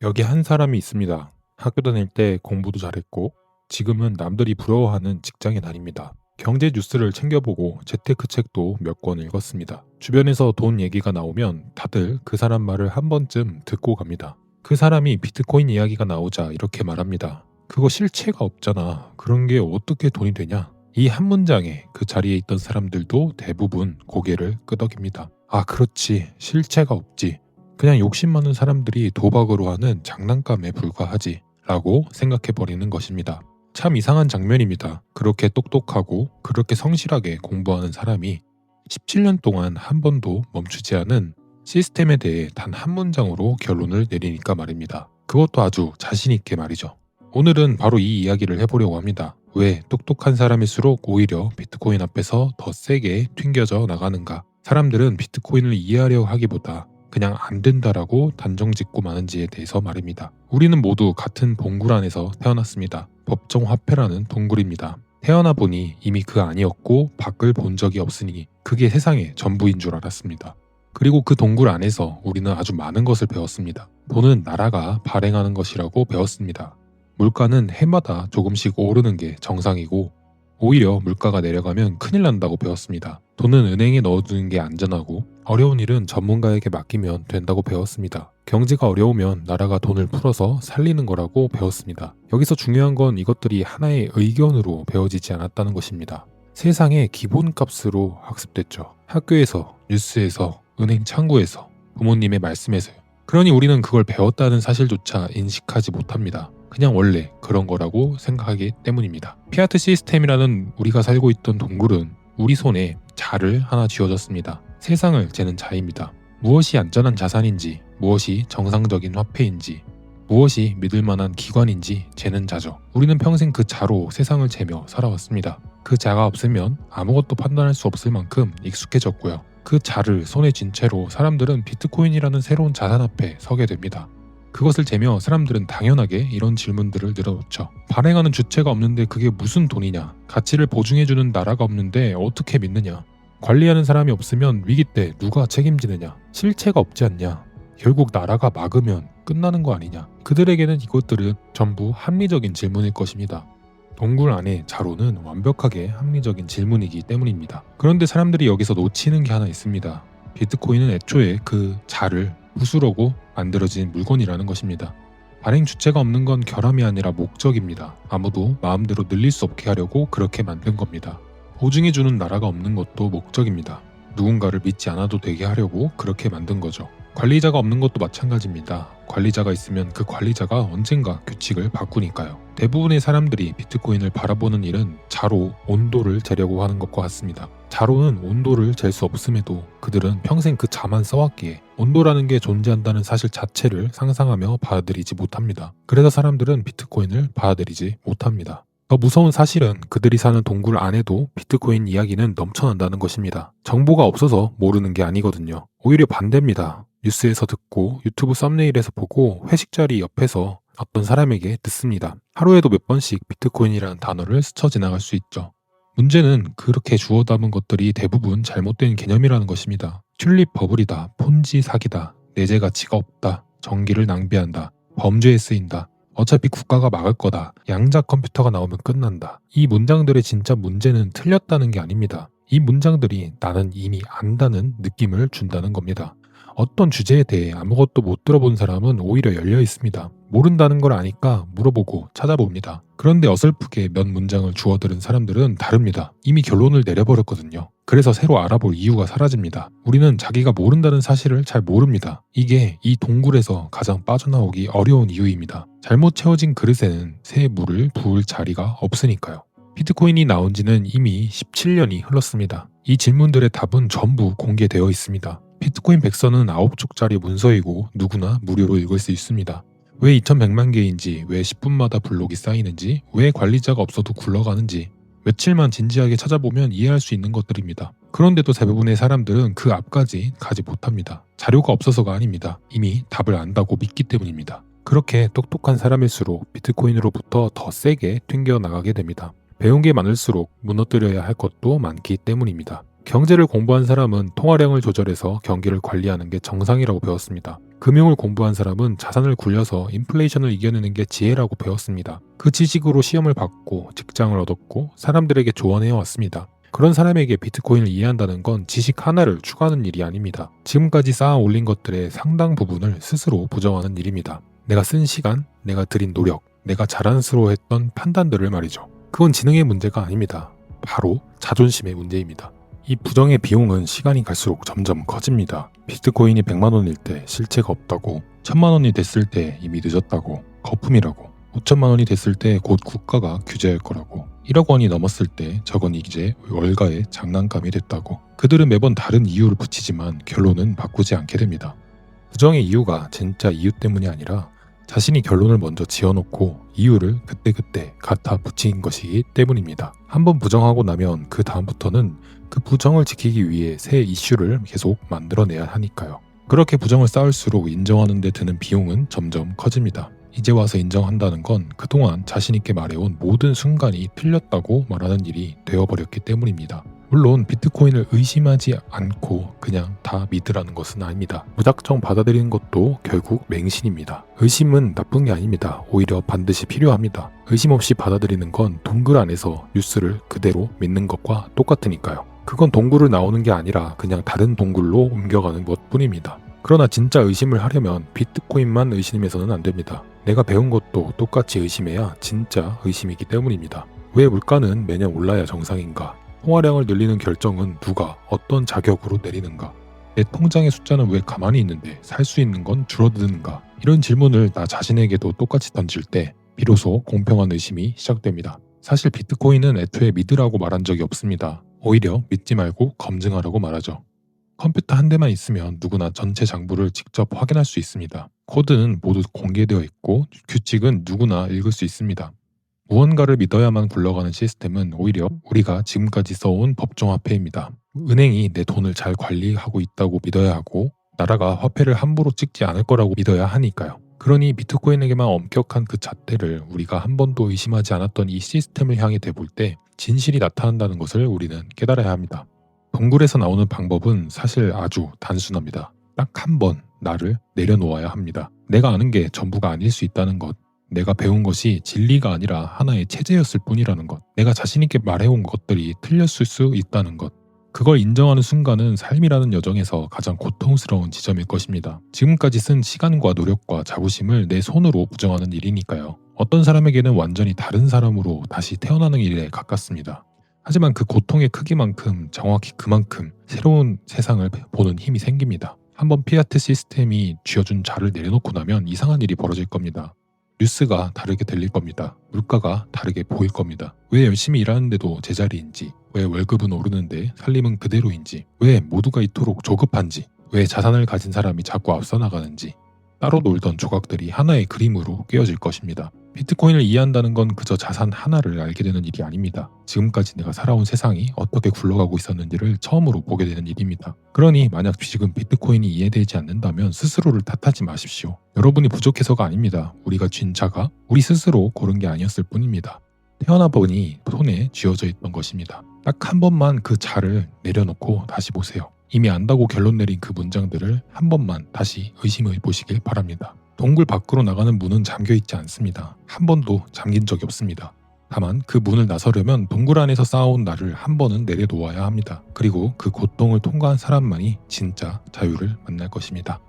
여기 한 사람이 있습니다. 학교 다닐 때 공부도 잘했고 지금은 남들이 부러워하는 직장에 다닙니다. 경제 뉴스를 챙겨보고 재테크 책도 몇 권 읽었습니다. 주변에서 돈 얘기가 나오면 다들 그 사람 말을 한 번쯤 듣고 갑니다. 그 사람이 비트코인 이야기가 나오자 이렇게 말합니다. 그거 실체가 없잖아. 그런 게 어떻게 돈이 되냐? 이 한 문장에 그 자리에 있던 사람들도 대부분 고개를 끄덕입니다. 아, 그렇지. 실체가 없지. 그냥 욕심 많은 사람들이 도박으로 하는 장난감에 불과하지 라고 생각해버리는 것입니다. 참 이상한 장면입니다. 그렇게 똑똑하고 그렇게 성실하게 공부하는 사람이 17년 동안 한 번도 멈추지 않은 시스템에 대해 단 한 문장으로 결론을 내리니까 말입니다. 그것도 아주 자신있게 말이죠. 오늘은 바로 이 이야기를 해보려고 합니다. 왜 똑똑한 사람일수록 오히려 비트코인 앞에서 더 세게 튕겨져 나가는가? 사람들은 비트코인을 이해하려 하기보다 그냥 안 된다라고 단정짓고 마는지에 대해서 말입니다. 우리는 모두 같은 봉구를 안에서 태어났습니다. 법정 화폐라는 동굴입니다. 태어나 보니 이미 그 안이었고 밖을 본 적이 없으니 그게 세상의 전부인 줄 알았습니다. 그리고 그 동굴 안에서 우리는 아주 많은 것을 배웠습니다. 돈은 나라가 발행하는 것이라고 배웠습니다. 물가는 해마다 조금씩 오르는 게 정상이고 오히려 물가가 내려가면 큰일 난다고 배웠습니다. 돈은 은행에 넣어두는 게 안전하고 어려운 일은 전문가에게 맡기면 된다고 배웠습니다. 경제가 어려우면 나라가 돈을 풀어서 살리는 거라고 배웠습니다. 여기서 중요한 건 이것들이 하나의 의견으로 배워지지 않았다는 것입니다. 세상의 기본값으로 학습됐죠. 학교에서, 뉴스에서, 은행 창구에서, 부모님의 말씀에서요. 그러니 우리는 그걸 배웠다는 사실조차 인식하지 못합니다. 그냥 원래 그런 거라고 생각하기 때문입니다. 피아트 시스템이라는 우리가 살고 있던 동굴은 우리 손에 자를 하나 쥐어졌습니다. 세상을 재는 자입니다. 무엇이 안전한 자산인지, 무엇이 정상적인 화폐인지, 무엇이 믿을 만한 기관인지 재는 자죠. 우리는 평생 그 자로 세상을 재며 살아왔습니다. 그 자가 없으면 아무것도 판단할 수 없을 만큼 익숙해졌고요. 그 자를 손에 쥔 채로 사람들은 비트코인이라는 새로운 자산 앞에 서게 됩니다. 그것을 재며 사람들은 당연하게 이런 질문들을 늘어놓죠. 발행하는 주체가 없는데 그게 무슨 돈이냐? 가치를 보증해주는 나라가 없는데 어떻게 믿느냐? 관리하는 사람이 없으면 위기 때 누가 책임지느냐? 실체가 없지 않냐? 결국 나라가 막으면 끝나는 거 아니냐? 그들에게는 이것들은 전부 합리적인 질문일 것입니다. 동굴 안의 자로는 완벽하게 합리적인 질문이기 때문입니다. 그런데 사람들이 여기서 놓치는 게 하나 있습니다. 비트코인은 애초에 그 자를 부수려고 만들어진 물건이라는 것입니다. 발행 주체가 없는 건 결함이 아니라 목적입니다. 아무도 마음대로 늘릴 수 없게 하려고 그렇게 만든 겁니다. 보증해주는 나라가 없는 것도 목적입니다. 누군가를 믿지 않아도 되게 하려고 그렇게 만든 거죠. 관리자가 없는 것도 마찬가지입니다. 관리자가 있으면 그 관리자가 언젠가 규칙을 바꾸니까요. 대부분의 사람들이 비트코인을 바라보는 일은 자로 온도를 재려고 하는 것과 같습니다. 자로는 온도를 잴 수 없음에도 그들은 평생 그 자만 써왔기에 온도라는 게 존재한다는 사실 자체를 상상하며 받아들이지 못합니다. 그래서 사람들은 비트코인을 받아들이지 못합니다. 더 무서운 사실은 그들이 사는 동굴 안에도 비트코인 이야기는 넘쳐난다는 것입니다. 정보가 없어서 모르는 게 아니거든요. 오히려 반대입니다. 뉴스에서 듣고 유튜브 썸네일에서 보고 회식 자리 옆에서 어떤 사람에게 듣습니다. 하루에도 몇 번씩 비트코인이라는 단어를 스쳐 지나갈 수 있죠. 문제는 그렇게 주워 담은 것들이 대부분 잘못된 개념이라는 것입니다. 튤립 버블이다, 폰지 사기다, 내재 가치가 없다, 전기를 낭비한다, 범죄에 쓰인다, 어차피 국가가 막을 거다, 양자 컴퓨터가 나오면 끝난다. 이 문장들의 진짜 문제는 틀렸다는 게 아닙니다. 이 문장들이 나는 이미 안다는 느낌을 준다는 겁니다. 어떤 주제에 대해 아무것도 못 들어본 사람은 오히려 열려 있습니다. 모른다는 걸 아니까 물어보고 찾아봅니다. 그런데 어설프게 몇 문장을 주워들은 사람들은 다릅니다. 이미 결론을 내려버렸거든요. 그래서 새로 알아볼 이유가 사라집니다. 우리는 자기가 모른다는 사실을 잘 모릅니다. 이게 이 동굴에서 가장 빠져나오기 어려운 이유입니다. 잘못 채워진 그릇에는 새 물을 부을 자리가 없으니까요. 비트코인이 나온 지는 이미 17년이 흘렀습니다. 이 질문들의 답은 전부 공개되어 있습니다. 비트코인 백서는 9쪽짜리 문서이고 누구나 무료로 읽을 수 있습니다. 왜 2100만 개인지, 왜 10분마다 블록이 쌓이는지, 왜 관리자가 없어도 굴러가는지 며칠만 진지하게 찾아보면 이해할 수 있는 것들입니다. 그런데도 대부분의 사람들은 그 앞까지 가지 못합니다. 자료가 없어서가 아닙니다. 이미 답을 안다고 믿기 때문입니다. 그렇게 똑똑한 사람일수록 비트코인으로부터 더 세게 튕겨나가게 됩니다. 배운 게 많을수록 무너뜨려야 할 것도 많기 때문입니다. 경제를 공부한 사람은 통화량을 조절해서 경기를 관리하는 게 정상이라고 배웠습니다. 금융을 공부한 사람은 자산을 굴려서 인플레이션을 이겨내는 게 지혜라고 배웠습니다. 그 지식으로 시험을 받고 직장을 얻었고 사람들에게 조언해 왔습니다. 그런 사람에게 비트코인을 이해한다는 건 지식 하나를 추가하는 일이 아닙니다. 지금까지 쌓아 올린 것들의 상당 부분을 스스로 부정하는 일입니다. 내가 쓴 시간, 내가 들인 노력, 내가 자랑스러워했던 판단들을 말이죠. 그건 지능의 문제가 아닙니다. 바로 자존심의 문제입니다. 이 부정의 비용은 시간이 갈수록 점점 커집니다. 비트코인이 100만 원일 때 실체가 없다고, 1000만 원이 됐을 때 이미 늦었다고, 거품이라고, 5천만 원이 됐을 때 곧 국가가 규제할 거라고, 1억 원이 넘었을 때 저건 이제 월가의 장난감이 됐다고. 그들은 매번 다른 이유를 붙이지만 결론은 바꾸지 않게 됩니다. 부정의 이유가 진짜 이유 때문이 아니라 자신이 결론을 먼저 지어놓고 이유를 그때그때 갖다 붙인 것이기 때문입니다. 한번 부정하고 나면 그 다음부터는 그 부정을 지키기 위해 새 이슈를 계속 만들어내야 하니까요. 그렇게 부정을 쌓을수록 인정하는 데 드는 비용은 점점 커집니다. 이제 와서 인정한다는 건 그동안 자신있게 말해온 모든 순간이 틀렸다고 말하는 일이 되어버렸기 때문입니다. 물론 비트코인을 의심하지 않고 그냥 다 믿으라는 것은 아닙니다. 무작정 받아들이는 것도 결국 맹신입니다. 의심은 나쁜 게 아닙니다. 오히려 반드시 필요합니다. 의심 없이 받아들이는 건 동굴 안에서 뉴스를 그대로 믿는 것과 똑같으니까요. 그건 동굴을 나오는 게 아니라 그냥 다른 동굴로 옮겨가는 것뿐입니다. 그러나 진짜 의심을 하려면 비트코인만 의심해서는 안 됩니다. 내가 배운 것도 똑같이 의심해야 진짜 의심이기 때문입니다. 왜 물가는 매년 올라야 정상인가? 통화량을 늘리는 결정은 누가 어떤 자격으로 내리는가? 내 통장의 숫자는 왜 가만히 있는데 살 수 있는 건 줄어드는가? 이런 질문을 나 자신에게도 똑같이 던질 때 비로소 공평한 의심이 시작됩니다. 사실 비트코인은 애초에 믿으라고 말한 적이 없습니다. 오히려 믿지 말고 검증하라고 말하죠. 컴퓨터 한 대만 있으면 누구나 전체 장부를 직접 확인할 수 있습니다. 코드는 모두 공개되어 있고 규칙은 누구나 읽을 수 있습니다. 무언가를 믿어야만 굴러가는 시스템은 오히려 우리가 지금까지 써온 법정화폐입니다. 은행이 내 돈을 잘 관리하고 있다고 믿어야 하고 나라가 화폐를 함부로 찍지 않을 거라고 믿어야 하니까요. 그러니 비트코인에게만 엄격한 그 잣대를 우리가 한 번도 의심하지 않았던 이 시스템을 향해 대볼 때 진실이 나타난다는 것을 우리는 깨달아야 합니다. 동굴에서 나오는 방법은 사실 아주 단순합니다. 딱 한 번 나를 내려놓아야 합니다. 내가 아는 게 전부가 아닐 수 있다는 것. 내가 배운 것이 진리가 아니라 하나의 체제였을 뿐이라는 것. 내가 자신있게 말해온 것들이 틀렸을 수 있다는 것. 그걸 인정하는 순간은 삶이라는 여정에서 가장 고통스러운 지점일 것입니다. 지금까지 쓴 시간과 노력과 자부심을 내 손으로 부정하는 일이니까요. 어떤 사람에게는 완전히 다른 사람으로 다시 태어나는 일에 가깝습니다. 하지만 그 고통의 크기만큼 정확히 그만큼 새로운 세상을 보는 힘이 생깁니다. 한번 피아트 시스템이 쥐어준 자를 내려놓고 나면 이상한 일이 벌어질 겁니다. 뉴스가 다르게 들릴 겁니다. 물가가 다르게 보일 겁니다. 왜 열심히 일하는데도 제자리인지, 왜 월급은 오르는데 살림은 그대로인지, 왜 모두가 이토록 조급한지, 왜 자산을 가진 사람이 자꾸 앞서 나가는지, 따로 놀던 조각들이 하나의 그림으로 꿰어질 것입니다. 비트코인을 이해한다는 건 그저 자산 하나를 알게 되는 일이 아닙니다. 지금까지 내가 살아온 세상이 어떻게 굴러가고 있었는지를 처음으로 보게 되는 일입니다. 그러니 만약 지금 비트코인이 이해되지 않는다면 스스로를 탓하지 마십시오. 여러분이 부족해서가 아닙니다. 우리가 쥔 자가 우리 스스로 고른 게 아니었을 뿐입니다. 태어나 보니 손에 쥐어져 있던 것입니다. 딱 한 번만 그 자를 내려놓고 다시 보세요. 이미 안다고 결론 내린 그 문장들을 한 번만 다시 의심해 보시길 바랍니다. 동굴 밖으로 나가는 문은 잠겨 있지 않습니다. 한 번도 잠긴 적이 없습니다. 다만 그 문을 나서려면 동굴 안에서 쌓아온 나를 한 번은 내려놓아야 합니다. 그리고 그 고통을 통과한 사람만이 진짜 자유를 만날 것입니다.